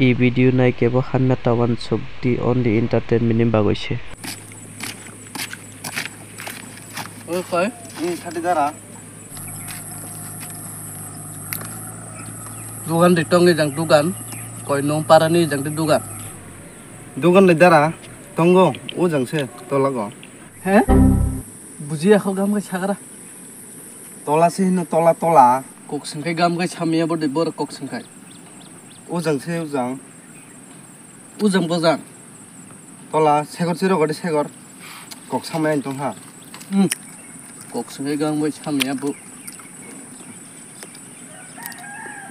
এই ভিডিও নাই কেবল খামা টাৱান চুক্তি অনলি এন্টাৰটেইনমেন্ট বাগৈছে ওই কই ছাটি দাঁড়া দুগান দিটংনি জাং দুগান কই নং পারানি জাং দুগান দুগান লাই দাঁড়া তঙ্গো ও জাংসে তলাগো হ্যাঁ বুঝি আখো গাম গাই সাগারা তলাসে হিনো তলা তলা কক সংখাই গাম গাই সামিয়া বড় বড় কক সংখাই ও জাংসে ও জাং উজাং বজাং তলা সেগর চির গডে সেগর কক সামাই আইতং হা কক সংখাই গাম গাই সামিয়া বু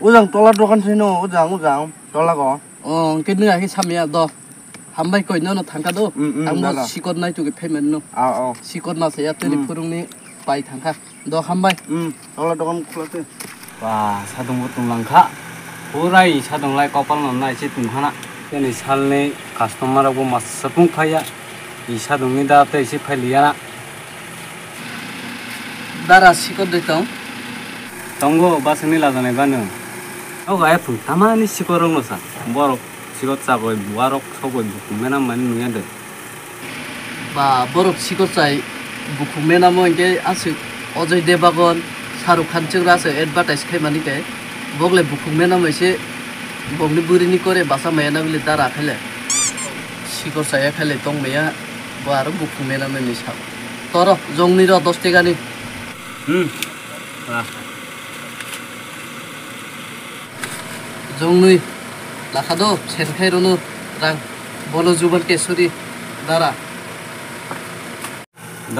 ও জাং তলা দোকান সিনো ও জাং তলাগো কেনে আহি সামিয়া দ হামবাই কই ন থাঙ্কা দো आंबो सिकट नाय तुगे पेमेन्ट नो सिकट ना साया तेनि फुरुंनि बाय थांखा द हामबाय तला दखान खुलाते बा सादंबो तुंलांखा पुराय सादंलाय कपाल नना एसे तुंखाना दिनै सालनि कास्टमारावबो माससुं फाया इ सादंनि दाते एसे फायलियाना दारा सिकट दैतां दंगो बासनि लाजानाय बानो औ गाय फुंतामानि सिकरंनो सा बर सिकट जागय बुवारक सगय बुकुमेना माने नुयादो बा बरफ सिकट जाय बुकुमेना मगे आसि अजय देवगन शाहरुख खान चंग्रासो एडभार्टाइज खायमानि के बगले बुकुमेना मैसे बगनि बुरिनि करे बासा मैना बिले दारा खाले सिकट जाय खाले दंमेया बार बुकुमेना मैनि सा तर जंनि र 10 टेगानि जंनि लाखादो सेरखायरनो रां बलो जुबान केसरी दारा द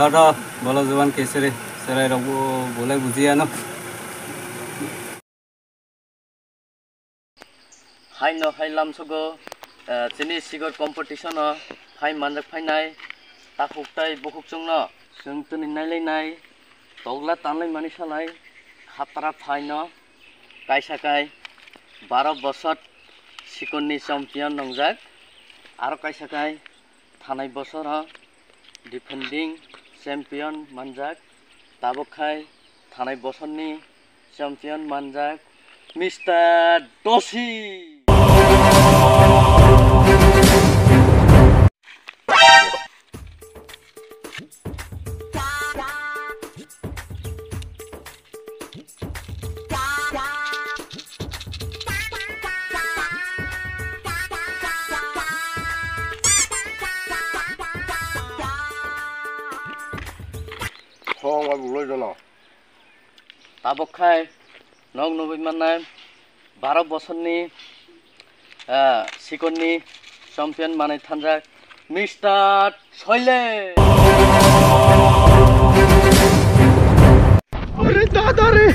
बलो जुबान केसरी सेराय रबो बोलाय बुजियानो हाइनो हाइलाम सगो चिनि सिगर कम्पिटिशन फाइ मानजक फाइनाय ताखुकताय बुकुकजोंनो जों तनि नायलायनाय तगला तानलाय मानि सालाय खातरा फाइनो कायसाकाय 12 बছर सिकननि चेम्पियन नंजाक आरो कायसाकाय थानाय बছर डिफेंडिंग चेम्पियन मानजाक ताबखाय थानाय बছरनि चेम्पियन मानजाक मिस्टर डसी ताबखाय नग नबी माननाय 12 बছरनि सिकननि चेम्पियन माने थानजाक मिस्टर शैले अरे दादा रे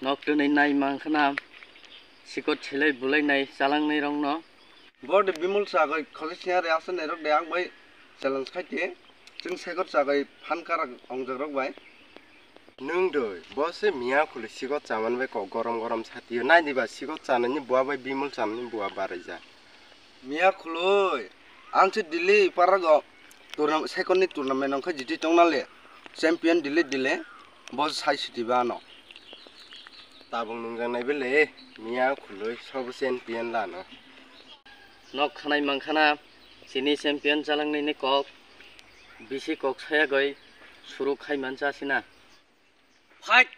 नक्टनै नाय मांखना सिकट छेलै बुलायनाय जालांनाय रंनो बड बिमल सागै खलिसिया रे आसन ने रक देआं बै चैलेंज खाइते जों सेगत सागै फानकारा अंजक रक बाय नों दै बसे मिया खुले सिगत जामान बे गरम गरम साथियो नाय दिबा सिगत जानायनि बुआ बाय बिमल जानायनि बुआ बाराय जा मिया खुलुय आंसो दिल्ली पारागो टुर्नामेन्ट सेकन्डनि टुर्नामेन्ट अंख जिति टंनाले चेम्पियन दिल्ली बस साइसिटिबा न ताबं नंजानाय बेले मिया खुलुय सब चेम्पियन लानो नक खानाय मांखाना चिनि चेम्पियन जालांनायनि कक बिसि कक साया गय सुरु खायमान जासिना फाइट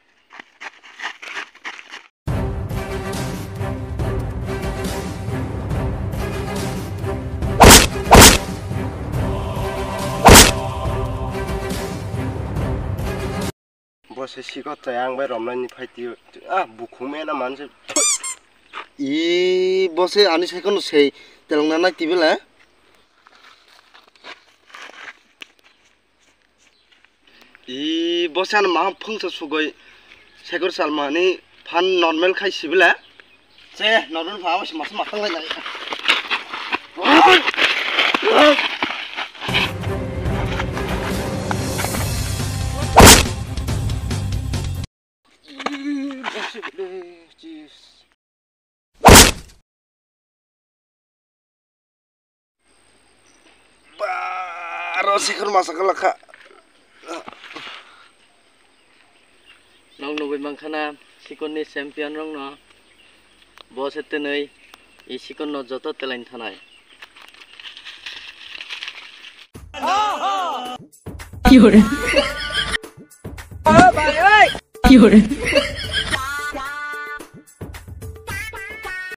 बसे सिगत जायां बाय रमनायनि फाइटियो बुखुमेना मानसे इ बसे आनि सेकन्ड से तेलंगाना टिबिला इ बसान मा फंस सुगय सेकर सालमानि फान नर्मेल खायसिबिला से नर्मेल फावस मास माखांलायनाय aro sikor masa kalaka nong nubai mangkhana sikonni champion rong no bose tenei i sikon no joto telain thanai 有人，有人。